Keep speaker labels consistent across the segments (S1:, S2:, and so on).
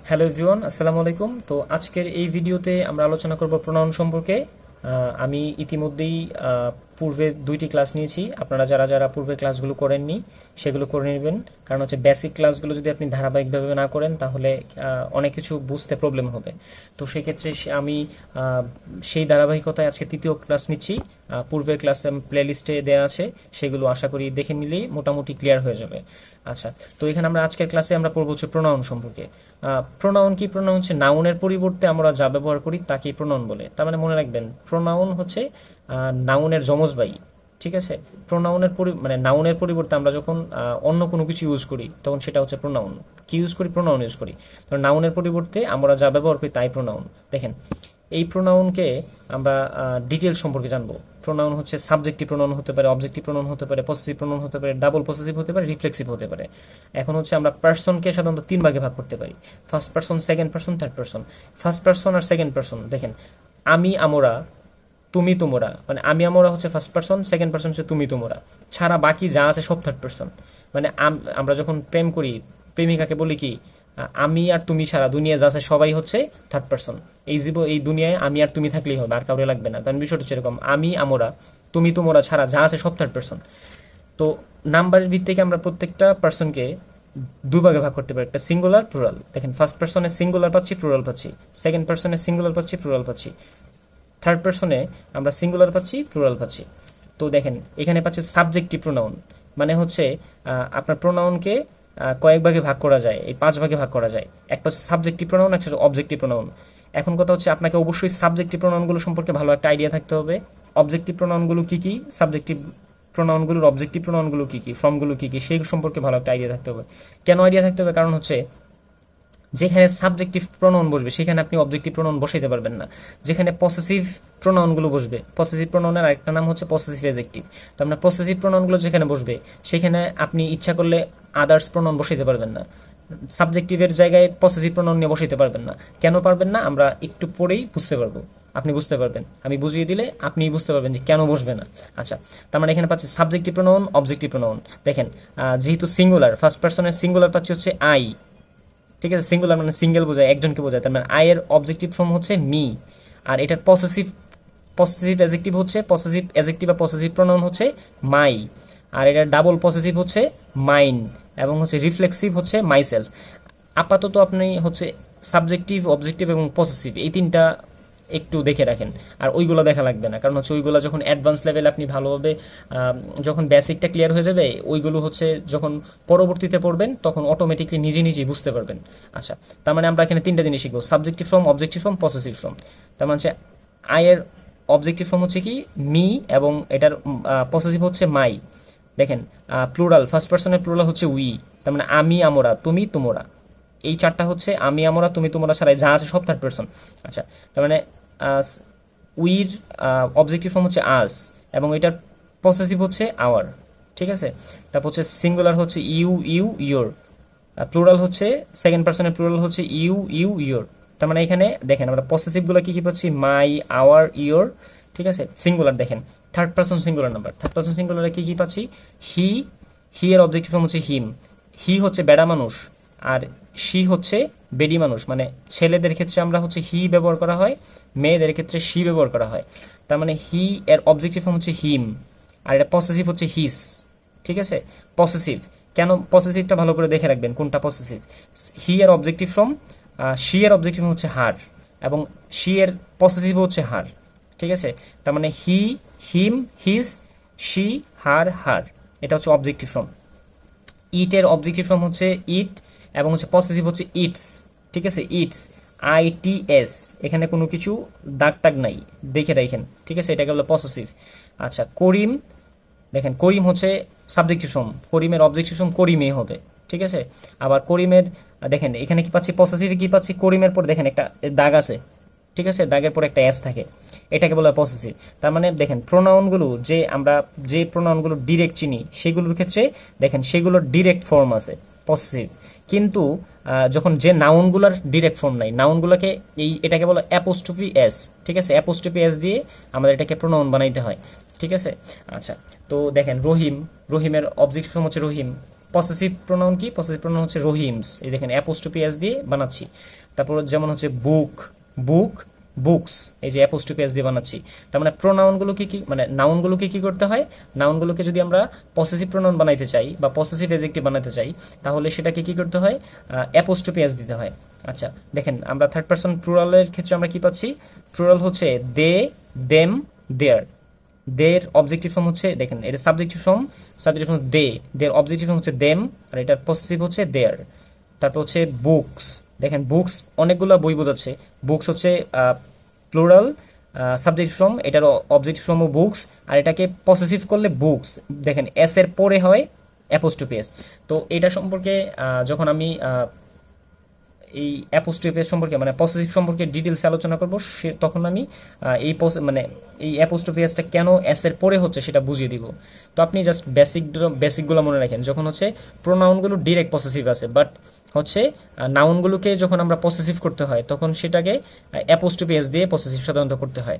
S1: Hello everyone, আসসালামু আলাইকুম। তো আজকের এই ভিডিওতে আমরা আলোচনা করব প্রোনাউন সম্পর্কে। আমি ইতিমধ্যেই পূর্বে 2টি ক্লাস নিয়েছি। আপনারা যারা যারা পূর্বের ক্লাসগুলো করেননি সেগুলো করে নেবেন, কারণ হচ্ছে বেসিক ক্লাসগুলো যদি আপনি ধারাবাহিকভাবে না করেন তাহলে অনেক কিছু বুঝতে প্রবলেম হবে। তো সেক্ষেত্রে আমি সেই ধারাবাহিকতায় আজকে 3য় ক্লাস নিচ্ছি। পূর্বের ক্লাস প্লেলিস্টে দেওয়া আছে, সেগুলো আশা করি দেখে নিলেই মোটামুটি ক্লিয়ার হয়ে যাবে। আচ্ছা, তো এখানে আমরা আজকের ক্লাসে আমরা পড়বো হচ্ছে প্রোনাউন সম্পর্কে। প্রোনাউন কি? প্রোনাউন হচ্ছে নাউনের পরিবর্তে আমরা যা ব্যবহার করি তাকেই প্রোনাউন বলে। তার মানে মনে রাখবেন, প্রোনাউন হচ্ছে নাউনের যমজ ভাই। ঠিক আছে? প্রোনাউনের মানে নাউনের পরিবর্তে আমরা যখন অন্য কোনো কিছু ইউজ করি তখন সেটা হচ্ছে প্রোনাউন। কি ইউজ করি? প্রোনাউন ইউজ করি। তো নাউনের পরিবর্তে আমরা যা ব্যবহার করি তাই প্রোনাউন। দেখেন, এই প্রোনাউনকে আমরা ডিটেলস সম্পর্কে জানবো। প্রোনাউন হচ্ছে সাবজেক্টিভ প্রোনাউন হতে পারে, অবজেক্টিভ প্রোনাউন হতে পারে, পসেসিভ প্রোনাউন হতে পারে, ডাবল পসেসিভ হতে পারে, রিফ্লেক্সিভ হতে পারে। এখন হচ্ছে আমরা পার্সনকে সাধারণত 3 ভাগে ভাগ করতে পারি: first person, second person, third person. First person আর সেকেন্ড পার্সন, দেখেন, আমি আমরা, তুমি তোমরা, মানে আমি আমরা হচ্ছে ফার্স্ট পার্সন, সেকেন্ড পার্সন হচ্ছে তুমি তোমরা, ছাড়া বাকি যা আছে সব থার্ড পার্সন। মানে আমরা যখন প্রেম করি, প্রেমিকাকে বলি কি, আমি আর তুমি ছাড়া দুনিয়া যা আছে সবাই হচ্ছে থার্ড পার্সন। এই দুনিয়ায় আমি আর তুমি থাকলেই হবে, আর কাউরে লাগবে না। কারণ বিষয়টা হচ্ছে এরকম, আমি আমরা, তুমি তোমরা ছাড়া যা আছে সব থার্ড পার্সন। তো নাম্বারের ভিত্তিতে আমরা প্রত্যেকটা পার্সনকে 2 ভাগে ভাগ করতে পারি, একটা সিঙ্গুলার, প্লুরাল। দেখেন, ফার্স্ট পার্সনে সিঙ্গুলার পাচ্ছি, প্লুরাল পাচ্ছি। সেকেন্ড পার্সনে সিঙ্গুলার পাচ্ছি, প্লুরাল পাচ্ছি। থার্ড পার্সনে আমরা সিঙ্গুলার পাচ্ছি, প্লুরাল পাচ্ছি। তো দেখেন, এখানে পাচ্ছি সাবজেক্টিভ প্রোনাউন। মানে হচ্ছে আপনার প্রোনাউনকে কয়েক ভাগে ভাগ করা যায়, এই 5 ভাগে ভাগ করা যায়। একটা হচ্ছে সাবজেক্টিভ প্রোনাউন, একটা হচ্ছে অবজেক্টিভ প্রোনাউন। এখন কথা হচ্ছে, আপনাকে অবশ্যই সাবজেক্টিভ প্রোনাউনগুলো সম্পর্কে ভালো একটা আইডিয়া থাকতে হবে। অবজেক্টিভ প্রোনাউনগুলো কি কি, সাবজেক্টিভ প্রোনাউনগুলোর অবজেক্টিভ প্রোনাউনগুলো কি কি, ফর্মগুলো কি কি, সেই সম্পর্কে ভালো একটা আইডিয়া থাকতে হবে। কেন আইডিয়া থাকতে হবে? কারণ হচ্ছে, যেখানে সাবজেক্টিভ প্রোনাউন বসবে সেখানে আপনি অবজেক্টিভ প্রোনাউন বসাইতে পারবেন না। যেখানে পসেসিভ প্রোনাউনগুলো বসবে, পসেসিভ প্রোনাউনের আরেকটা নাম হচ্ছে পসেসিভ অ্যাডজেক্টিভ। তো আপনার পসেসিভ প্রোনাউনগুলো যেখানে বসবে সেখানে আপনি ইচ্ছা করলে আদার্স প্রোনাউন বসাইতে পারবেন না। সাবজেক্টিভের জায়গায় পসেসিভ প্রোনাউন নিয়ে বসাইতে পারবেন না। কেন পারবেন না? আমরা একটু পরেই বুঝতে পারবো, আপনি বুঝতে পারবেন। আমি বুঝিয়ে দিলে আপনি বুঝতে পারবেন যে কেন বসবে না। আচ্ছা, তার মানে এখানে পাচ্ছি সাবজেক্টিভ প্রোনাউন, অবজেক্টিভ প্রোনাউন। দেখেন, যেহেতু সিঙ্গুলার, ফার্স্ট পার্সনের সিঙ্গুলার পাচ্ছি হচ্ছে আই। ঠিক আছে? সিঙ্গুলার মানে সিঙ্গেল বোঝায়, একজনকে বোঝায়। তার মানে আই এর অবজেক্টিভ ফর্ম হচ্ছে মি। আর এটার পসেসিভ পসেসিভ অ্যাডজেক্টিভ হচ্ছে, পসেসিভ অ্যাডজেক্টিভ বা পসেসিভ প্রোনাউন হচ্ছে মাই। আর এটার ডাবল পসেসিভ হচ্ছে মাইন, এবং হচ্ছে রিফ্লেক্সিভ হচ্ছে মাইসেলফ। আপাতত আপনি হচ্ছে সাবজেক্টিভ, অবজেক্টিভ এবং পসেসিভ, এই 3টা একটু দেখে রাখেন। আর ওইগুলো দেখা লাগবে না, কারণ হচ্ছে ওইগুলো যখন অ্যাডভান্স লেভেল আপনি ভালোভাবে যখন বেসিকটা ক্লিয়ার হয়ে যাবে, ওইগুলো হচ্ছে যখন পরবর্তীতে পড়বেন তখন অটোমেটিকলি নিজে নিজেই বুঝতে পারবেন। আচ্ছা, তার মানে আমরা এখানে 3টা জিনিস শিখবো: subjective form, objective form, possessive form. তার মানে হচ্ছে আয়ের অবজেক্টিভ ফর্ম হচ্ছে কি মি, এবং এটার পসেসিভ হচ্ছে মাই। দেখেন, প্লুরাল, ফার্স্ট পার্সনের প্লুরাল হচ্ছে উই। তার মানে আমি আমরা, তুমি তোমরা, এই 4টা হচ্ছে আমি আমরা, তুমি তোমরা ছাড়াই যা আছে সব থার্ড পার্সন। আচ্ছা, তার মানে উইর অবজেক্টিভ ফর্ম হচ্ছে আস, এবং এটার পসেসিভ হচ্ছে আওয়ার। ঠিক আছে? তারপর হচ্ছে সিঙ্গুলার হচ্ছে ইউ, ইউ, ইয়োর। প্লুরাল হচ্ছে, সেকেন্ড পার্সনের প্লুরাল হচ্ছে ইউ, ইউ, ইয়োর। তার মানে এখানে দেখেন আমরা পসেসিভগুলো কি কি পাচ্ছি: মাই, আওয়ার, ইয়োর। ঠিক আছে? সিঙ্গুলার দেখেন, third person singular number, third person সিঙ্গুলারে কি কি পাচ্ছি: হি, হি এর অবজেক্টিভ ফর্ম হচ্ছে হিম। হি হচ্ছে বেড়া মানুষ, আর শি হচ্ছে বেডি মানুষ। মানে ছেলেদের ক্ষেত্রে আমরা হচ্ছে হি ব্যবহার করা হয়, মেয়েদের ক্ষেত্রে শি ব্যবহার করা হয়। তার মানে হি এর অবজেক্টিভ ফর্ম হচ্ছে হিম, আর এটা পসেসিভ হচ্ছে হিস। ঠিক আছে? পসেসিভ কেন? পসেসিভটা ভালো করে দেখে রাখবেন কোনটা পসেসিভ। হি এর অবজেক্টিভ ফর্ম, শি এর অবজেক্টিভ হচ্ছে হার, এবং শি এর পসেসিভ হচ্ছে হার। ঠিক আছে? তার মানে হি, হিম, হিস, শি, হার, হার, এটা হচ্ছে অবজেক্টিভ ফর্ম। ইট এর অবজেক্টিভ ফর্ম হচ্ছে ইট, এবং হচ্ছে পসেসিভ হচ্ছে ইটস। ঠিক আছে? ইটস, ITS, এখানে কোনো কিছু দাগ টাগ নাই, দেখে রাখেন। ঠিক আছে? এটাকে বলে পসেসিভ। আচ্ছা, করিম, দেখেন করিম হচ্ছে সাবজেক্টিভ ফর্ম, করিমের অবজেক্টিভ ফর্ম করিমে হবে। ঠিক আছে? আবার করিমের, দেখেন এখানে কি পাচ্ছি, পসেসিভে কি পাচ্ছি, করিমের পর দেখেন একটা দাগ আছে। ঠিক আছে? দাগের পর একটা এস থাকে, এটাকে বলা হয় পসেসিভ। তার মানে দেখেন, প্রোনাউনগুলো যে আমরা যে প্রোনাউনগুলো ডিরেক্ট চিনি সেগুলোর ক্ষেত্রে দেখেন সেগুলোর ডিরেক্ট ফর্ম আছে পসেসিভ। কিন্তু যখন যে নাউনগুলোর ডিরেক্ট ফর্ম নাই, নাউনগুলোকে এটাকে বলা অ্যাপোস্ট্রফি এস। ঠিক আছে? অ্যাপোস্ট্রফি এস দিয়ে আমাদের এটাকে প্রোনাউন বানাইতে হয়। ঠিক আছে? আচ্ছা, তো দেখেন রহিম, রহিমের অবজেক্টিভ ফর্ম হচ্ছে রহিম, পসেসিভ প্রোনাউন কি? পসেসিভ প্রোনাউন হচ্ছে রহিমস, এই দেখেন অ্যাপোস্ট্রফি এস দিয়ে বানাচ্ছি। তারপর যেমন হচ্ছে বুক, বুক, বুকস, এই যে অ্যাপোস্ট্রফি এস দিয়ে বানাচ্ছি। তার মানে প্রোনাউনগুলোকে কি, মানে নাউনগুলোকে কি করতে হয়? নাউনগুলোকে যদি আমরা পসেসিভ প্রোনাউন বানাইতে চাই বা পসেসিভ এডজেক্টিভ বানাতে চাই, তাহলে সেটাকে কি করতে হয়? অ্যাপোস্ট্রফি এস দিতে হয়। আচ্ছা দেখেন, আমরা থার্ড পারসন প্লুরালের ক্ষেত্রে আমরা কি পাচ্ছি? প্লুরাল হচ্ছে দে, দেম, দেয়ার। দের অবজেক্টিভ ফর্ম হচ্ছে, দেখেন এটা subjective form, subjective form they, দের অবজেক্টিভ ফর্ম হচ্ছে দেম, আর এটার পসেসিভ হচ্ছে দেয়ার। তারপর হচ্ছে বুকস, দেখেন বুকস অনেকগুলো বই বোঝাচ্ছে। বুকস হচ্ছে প্লুরাল, সাবজেক্টিভ ফর্ম, এটার অবজেক্টিভ ফর্ম বুকস, আর এটাকে পসেসিভ করলে বুকস, দেখেন এস এর পরে হয় অ্যাপোস্ট্রফি এস। তো এটা সম্পর্কে যখন আমি এই অ্যাপোস্ট্রফি এস সম্পর্কে, মানে পসেসিভ সম্পর্কে ডিটেলস আলোচনা করব, তখন আমি এই মানে এই অ্যাপোস্ট্রফি এসটা কেন এস এর পরে হচ্ছে সেটা বুঝিয়ে দিব। তো আপনি জাস্ট বেসিকগুলো মনে রাখেন। যখন হচ্ছে প্রোনাউনগুলো ডিরেক্ট পসেসিভ আছে, বাট হচ্ছে নাউনগুলোকে যখন আমরা পসেসিভ করতে হয় তখন সেটাকে অ্যাপোস্ট্রফি এস দিয়ে পসেসিভ সাধারণত করতে হয়।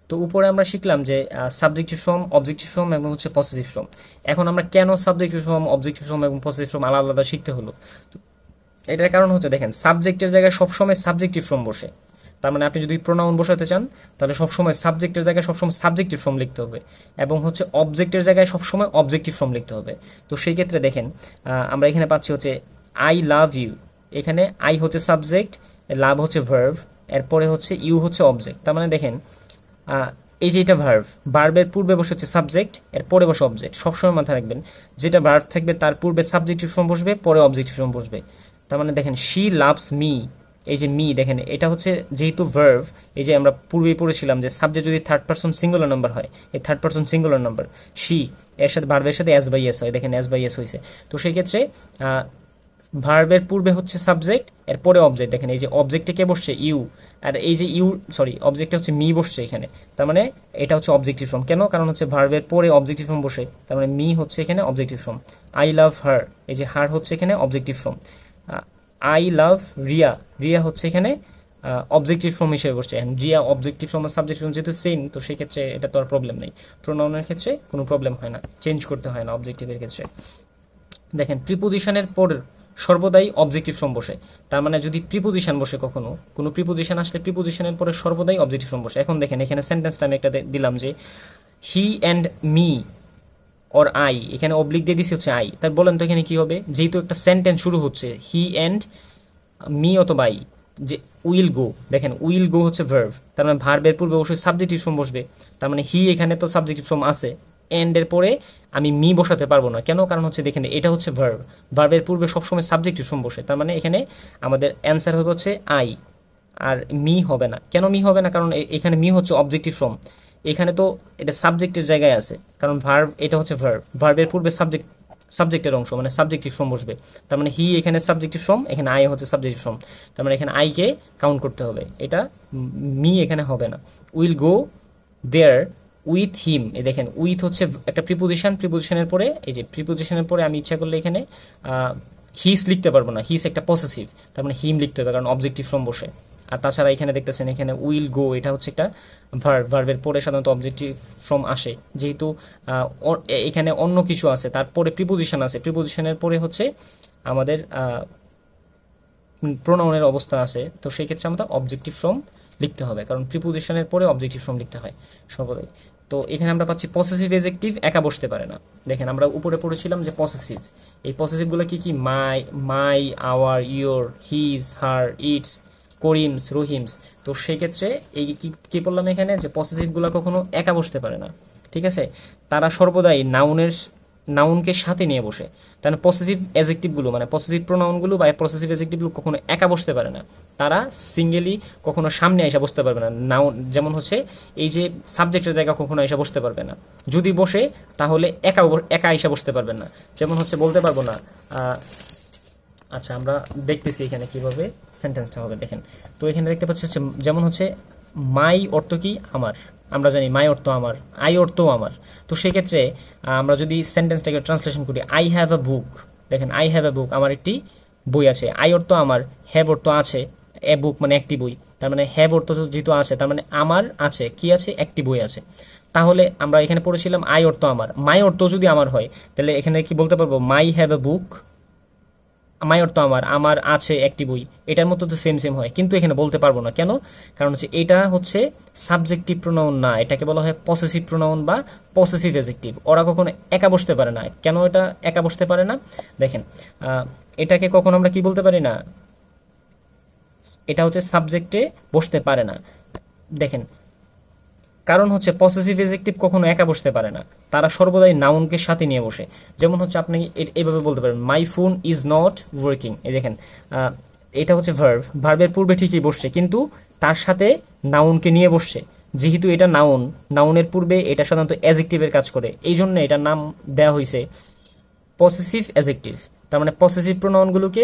S1: তো উপরে আমরা শিখলাম যে সাবজেক্টিভ ফর্ম, অবজেক্টিভ ফর্ম এবং হচ্ছে পসেসিভ ফর্ম। এখন আমরা কেন সাবজেক্টিভ ফর্ম, অবজেক্টিভ ফর্ম এবং পসেসিভ ফর্ম আলাদা আলাদা শিখতে হলো? এটার কারণ হচ্ছে দেখেন, সাবজেক্টের জায়গায় সবসময় সাবজেক্টিভ ফর্ম বসে। তার মানে আপনি যদি প্রোনাউন বসাতে চান তাহলে সবসময় সাবজেক্টের জায়গায় সবসময় সাবজেক্টিভ ফর্ম লিখতে হবে, এবং হচ্ছে অবজেক্টের জায়গায় সবসময় অবজেক্টিভ ফর্ম লিখতে হবে। তো সেই ক্ষেত্রে দেখেন আমরা এখানে পাচ্ছি হচ্ছে আই লাভ ইউ, এখানে আই হচ্ছে সাবজেক্ট, লাভ হচ্ছে ভার্ভ, এরপরে হচ্ছে ইউ হচ্ছে অবজেক্ট। তার মানে দেখেন এই যে এটা ভার্ভ, ভার্বের পূর্বে বসে হচ্ছে সাবজেক্ট, এর পরে বসে অবজেক্ট। সবসময় মাথায় রাখবেন, যেটা ভার্ভ থাকবে তার পূর্বে সাবজেক্টিভ ফর্ম বসবে, পরে অবজেক্টিভ ফর্ম বসবে। তার মানে দেখেন শি লাভস মি, এই যে মি, দেখেন এটা হচ্ছে যেহেতু ভার্ভ, এই যে আমরা পূর্বেই পড়েছিলাম যে সাবজেক্ট যদি থার্ড পারসন সিঙ্গুলার নাম্বার হয়, এই third person singular number she, এর সাথে ভার্বের সাথে এস বাই এস হয়, দেখেন এস বাই এস হয়েছে। তো সেই ক্ষেত্রে ভার্বের পূর্বে হচ্ছে সাবজেক্ট, এর পরে অবজেক্ট। দেখেন এই যে অবজেক্টে কে বসছে? ইউ, আর এই যে ইউ, সরি অবজেক্টে হচ্ছে মি বসছে এখানে। তার মানে এটা হচ্ছে অবজেক্টিভ ফর্ম। কেন? কারণ হচ্ছে ভার্বের পরে অবজেক্টিভ ফর্ম বসে, তার মানে মি হচ্ছে এখানে অবজেক্টিভ ফর্ম। আই লাভ হার, এই যে হার হচ্ছে এখানে objective form. I love Riya, Riya হচ্ছে এখানে অবজেক্টিভ ফর্ম হিসেবে বসছে। রিয়া অবজেক্টিভ ফর্ম আর সাবজেক্টিভ ফর্ম যেহেতু সেম, তো সেই ক্ষেত্রে এটা তো আর প্রবলেম নেই। প্রোনাউনের ক্ষেত্রে কোনো প্রবলেম হয় না, চেঞ্জ করতে হয় না অবজেক্টিভের ক্ষেত্রে। দেখেন প্রিপোজিশনের পর সর্বদাই অবজেক্টিভ ফর্ম বসে। তার মানে যদি প্রিপোজিশন বসে, কখনো কোনো প্রিপোজিশন আসলে প্রিপোজিশনের পরে সর্বদাই অবজেক্টিভ ফর্ম বসে। এখন দেখেন এখানে সেন্টেন্সটা আমি একটা দিলাম যে he and me or I, এখানে অবলিক দিয়ে দিছি হচ্ছে আই। তাই বলেন তো এখানে কি হবে? যেহেতু একটা সেন্টেন্স শুরু হচ্ছে হি অ্যান্ড মি অথবা আই, যে উইল গো, দেখেন উইল গো হচ্ছে ভার্ভ, তার মানে ভার্বের পূর্বে অবশ্যই সাবজেক্টিভ ফর্ম বসবে। তার মানে হি, এখানে তো সাবজেক্টিভ ফর্ম আছে, এন্ড এর পরে আমি মি বসাতে পারবো না। কেন? কারণ হচ্ছে দেখেন এটা হচ্ছে ভার্ব, ভার্বের পূর্বে সবসময় সাবজেক্টিভ ফর্ম বসে। তার মানে এখানে আমাদের অ্যান্সার হবে হচ্ছে আই, আর মি হবে না। কেন মি হবে না? কারণ এখানে মি হচ্ছে অবজেক্টিভ ফর্ম, এখানে তো এটা সাবজেক্টের জায়গায় আছে। কারণ ভার্ব, এটা হচ্ছে ভার্ব, ভার্বের পূর্বে সাবজেক্টের অংশ, মানে সাবজেক্টিভ ফর্ম বসবে। তার মানে হি এখানে সাবজেক্টিভ ফর্ম, এখানে আই হচ্ছে সাবজেক্টিভ ফর্ম। তার মানে এখানে আইকে কাউন্ট করতে হবে, এটা মি এখানে হবে না। Will go there with him, এই দেখেন উইথ হচ্ছে একটা প্রিপোজিশন, প্রিপোজিশনের পরে এই যে প্রিপোজিশনের পরে আমি ইচ্ছা করলে এখানে হিস লিখতে পারবো না, হিস একটা পসেসিভ, তার মানে হিম লিখতে হবে কারণ অবজেক্টিভ ফর্ম বসে। আর তাছাড়া এখানে দেখতেছেন এখানে উইল গো, এটা হচ্ছে একটা ভার্ব, ভার্বের পরে সাধারণত অবজেক্টিভ ফর্ম আসে। যেহেতু এখানে অন্য কিছু আছে, তারপরে প্রিপোজিশন আছে, প্রিপোজিশনের পরে হচ্ছে আমাদের প্রোনাউনের অবস্থা আছে, তো সেই ক্ষেত্রে আমাদের অবজেক্টিভ ফর্ম লিখতে হবে, কারণ প্রিপোজিশনের পরে অবজেক্টিভ ফর্ম লিখতে হয় সর্বদাই। তো এখানে আমরা পাচ্ছি পসেসিভ এডজেক্টিভ একা বসতে পারে না। দেখেন আমরা উপরে পড়েছিলাম যে পসেসিভ, এই পসেসিভগুলো কি কি? My, my, our, your, his, her, its, Karim's, Rahim's. তো সেই ক্ষেত্রে এই কি বললাম এখানে, যে পসেসিভগুলো কখনো একা বসতে পারে না, ঠিক আছে? তারা সর্বদাই নাউনকে সাথে নিয়ে বসে। তাহলে পসেসিভ অ্যাডজেক্টিভগুলো, মানে পসেসিভ প্রোনাউনগুলো বা পসেসিভ অ্যাডজেক্টিভগুলো কখনো একা বসতে পারে না, তারা সিঙ্গেলি কখনো সামনে এসে বসতে পারবে না। নাউন যেমন হচ্ছে এই যে সাবজেক্টের জায়গা কখনো এসে বসতে পারবে না, যদি বসে তাহলে একা এসে বসতে পারবেন না। যেমন হচ্ছে বলতে পারবো না, আচ্ছা আমরা দেখতেছি এখানে কিভাবে সেন্টেন্সটা হবে। দেখেন তো এখানে দেখতে পাচ্ছি হচ্ছে, যেমন হচ্ছে মাই অর্থ কি? আমার, আমরা জানি মাই অর্থ আমার, আই অর্থ আমার। তো সেই ক্ষেত্রে আমরা যদি সেন্টেন্সটাকে ট্রান্সলেশন করি, আই হ্যাভ আ বুক, দেখেন আই হ্যাভ আ বুক, আমার একটি বই আছে। আই অর্থ আমার, হ্যাভ অর্থ আছে, এ বুক মানে একটি বই। তার মানে হ্যাভ অর্থ যেহেতু আছে, তার মানে আমার আছে কি? আছে একটি বই আছে। তাহলে আমরা এখানে পড়েছিলাম আই অর্থ আমার, মাই অর্থ যদি আমার হয় তাহলে এখানে কি বলতে পারবো মাই হ্যাভ এ বুক, মাই অর্থ আমার, আমার আছে একটি বই, এটার মতো তো সেম সেম হয়, কিন্তু এখানে বলতে পারবো না কেন? কারণ হচ্ছে এটা হচ্ছে সাবজেক্টিভ প্রোনাউন না, এটাকে বলা হয় পসেসিভ প্রোনাউন বা পসেসিভ অ্যাডজেক্টিভ। ওরা কখনো একা বসতে পারে না। কেন এটা একা বসতে পারে না? দেখেন, এটাকে কখনো আমরা কি বলতে পারি না, এটা হচ্ছে সাবজেক্টে বসতে পারে না। দেখেন, কারণ হচ্ছে পসেসিভ অ্যাডজেক্টিভ কখনো একা বসতে পারে না, তারা সর্বদাই নাউনকে সাথে নিয়ে বসে। যেমন হচ্ছে আপনি এইভাবে বলতে পারেন my phone is not working. এই দেখেন, এটা হচ্ছে ভার্ব, ভার্বের পূর্বে ঠিকই বসছে কিন্তু তার সাথে নাউনকে নিয়ে বসছে। যেহেতু এটা নাউন, নাউনের পূর্বে এটা সাধারণত অ্যাডজেক্টিভের কাজ করে, এই জন্য এটার নাম দেওয়া হয়েছে পসেসিভ অ্যাডজেক্টিভ। তার মানে পসেসিভ প্রোনাউনগুলোকে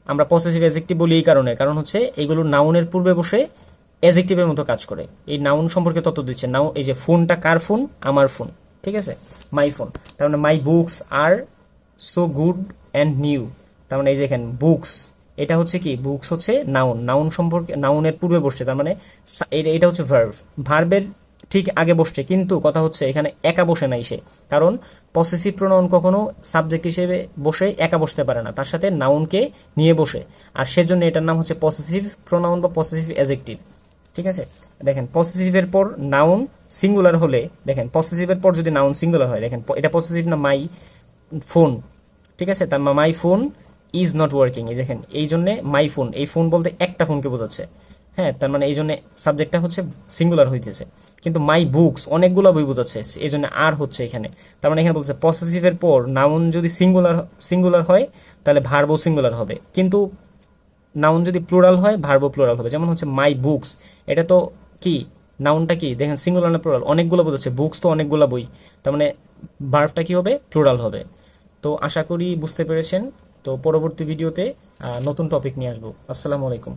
S1: আমরা পসেসিভ অ্যাডজেক্টিভ বলি এই কারণে, কারণ হচ্ছে এগুলো নাউনের পূর্বে বসে অ্যাডজেক্টিভের মতো কাজ করে। এই নাউন সম্পর্কে তথ্য দিচ্ছে। নাও এই যে ফোনটা কার ফোন? আমার ফোন, ঠিক আছে, মাই ফোন। তার মানে মাই books are so good and new. তার মানে এই যে এখানে বুকস, এটা হচ্ছে কি, বুকস হচ্ছে নাউন, নাউন সম্পর্কে নাউনের পূর্বে বসছে, তার মানে এটা হচ্ছে ভার্ব, ভার্বের ঠিক আগে বসছে, কিন্তু কথা হচ্ছে এখানে একা বসে নাই সে, কারণ পসেসিভ প্রোনাউন কখনো সাবজেক্ট হিসেবে বসে একা বসতে পারে না, তার সাথে নাউনকে নিয়ে বসে, আর সেজন্য এটার নাম হচ্ছে পসেসিভ প্রোনাউন বা পসেসিভ অ্যাডজেক্টিভ। ঠিক আছে, দেখেন পসেসিভের পর নাউন সিঙ্গুলার হলে, দেখেন পসেসিভের পর যদি নাউন সিঙ্গুলার হয়, দেখেন এটা পসেসিভ না, মাই ফোন, ঠিক আছে, তার my phone is not working. এই দেখেন, এই জন্য মাই ফোন, এই ফোন বলতে একটা ফোনকে বোঝাচ্ছে, হ্যাঁ, তার মানে এই জন্য সাবজেক্টটা হচ্ছে সিঙ্গুলার হইতেছে। কিন্তু মাই বুকস অনেকগুলো বই বোঝাচ্ছে, এই জন্য আর হচ্ছে এখানে। তার মানে এখানে বলছে পসেসিভের পর নাউন যদি সিঙ্গুলার হয় তাহলে ভার্বও সিঙ্গুলার হবে, কিন্তু নাউন যদি প্লুরাল হয় ভার্বও প্লুরাল হবে। যেমন হচ্ছে মাই বুকস, এটা তো কি, নাউনটা কি দেখেন সিঙ্গুলার না প্লুরাল? অনেকগুলো বোঝাচ্ছে, বুকস তো অনেকগুলো বই, তার মানে ভার্বটা কি হবে? প্লুরাল হবে। তো আশা করি বুঝতে পেরেছেন। তো পরবর্তী ভিডিওতে নতুন টপিক নিয়ে আসবো। আসসালামু আলাইকুম।